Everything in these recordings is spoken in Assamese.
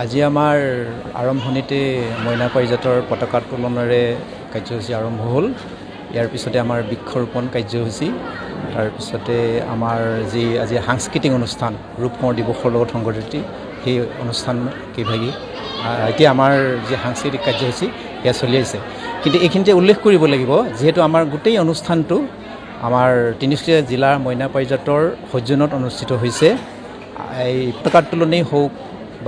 আজি আমাৰ আৰম্ভণিতে মইনা পাৰিজাতৰ পতাকা উত্তোলনেৰে কাৰ্যসূচী আৰম্ভ হ'ল। ইয়াৰ পিছতে আমাৰ বৃক্ষৰোপণ কাৰ্যসূচী, তাৰপিছতে আমাৰ যি আজি সাংস্কৃতিক অনুষ্ঠান ৰূপকোঁৱৰ দিৱসৰ লগত সংগঠিত সেই অনুষ্ঠান কেইভাগী এতিয়া আমাৰ যি সাংস্কৃতিক কাৰ্যসূচী সেয়া চলি আছে। কিন্তু এইখিনিতে উল্লেখ কৰিব লাগিব, যিহেতু আমাৰ গোটেই অনুষ্ঠানটো আমাৰ তিনিচুকীয়া জিলাৰ মইনা পাৰিজাতৰ সৌজন্যত অনুষ্ঠিত হৈছে। এই পতাকা উত্তোলনেই হওক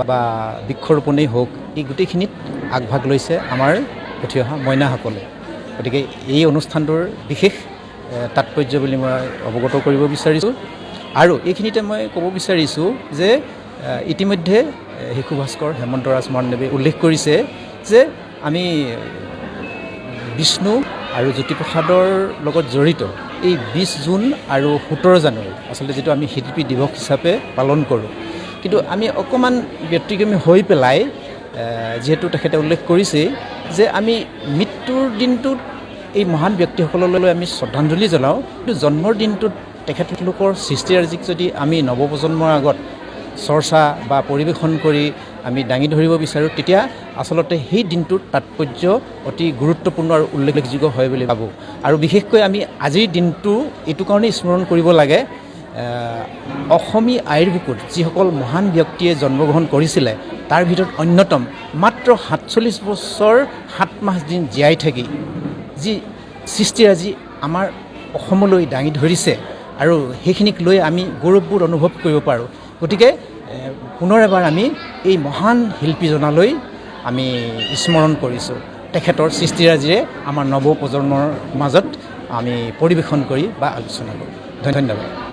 বা বৃক্ষৰোপণেই হওক, এই গোটেইখিনিত আগভাগ লৈছে আমাৰ উঠি অহা মইনাসকলে। গতিকে এই অনুষ্ঠানটোৰ বিশেষ তাৎপৰ্য বুলি মই অৱগত কৰিব বিচাৰিছোঁ। আৰু এইখিনিতে মই ক'ব বিচাৰিছোঁ যে ইতিমধ্যে শিশু ভাস্কৰ হেমন্তৰাজ মহাদেৱে উল্লেখ কৰিছে যে আমি বিষ্ণু আৰু জ্যোতিপ্ৰসাদৰ লগত জড়িত এই 20 জুন আৰু 17 জানুৱাৰী আচলতে যিটো আমি শিল্পী দিৱস হিচাপে পালন কৰোঁ। কিন্তু আমি অকণমান ব্যতিক্ৰমী হৈ পেলাই, যিহেতু তেখেতে উল্লেখ কৰিছে যে আমি মৃত্যুৰ দিনটোত এই মহান ব্যক্তিসকললৈ আমি শ্ৰদ্ধাঞ্জলি জনাওঁ, কিন্তু জন্মৰ দিনটোত তেখেতলোকৰ সৃষ্টিৰাজিক যদি আমি নৱপ্ৰজন্মৰ আগত চৰ্চা বা পৰিৱেশন কৰি আমি দাঙি ধৰিব বিচাৰোঁ, তেতিয়া আচলতে সেই দিনটোৰ তাৎপৰ্য অতি গুৰুত্বপূৰ্ণ আৰু উল্লেখযোগ্য হয় বুলি ভাবোঁ। আৰু বিশেষকৈ আমি আজিৰ দিনটো এইটো কাৰণেই স্মৰণ কৰিব লাগে, অসমী আইৰ বুকুত যিসকল মহান ব্যক্তিয়ে জন্মগ্ৰহণ কৰিছিলে তাৰ ভিতৰত অন্যতম মাত্ৰ 47 বছৰ 7 মাহ দিন জীয়াই থাকি যি সৃষ্টিৰাজি আমাৰ অসমলৈ দাঙি ধৰিছে আৰু সেইখিনিক লৈ আমি গৌৰৱবোধ অনুভৱ কৰিব পাৰোঁ। গতিকে পুনৰ এবাৰ আমি এই মহান শিল্পীজনালৈ আমি স্মৰণ কৰিছোঁ, তেখেতৰ সৃষ্টিৰাজিৰে আমাৰ নৱপ্ৰজন্মৰ মাজত আমি পৰিৱেশন কৰি বা আলোচনা কৰোঁ। ধন্যবাদ।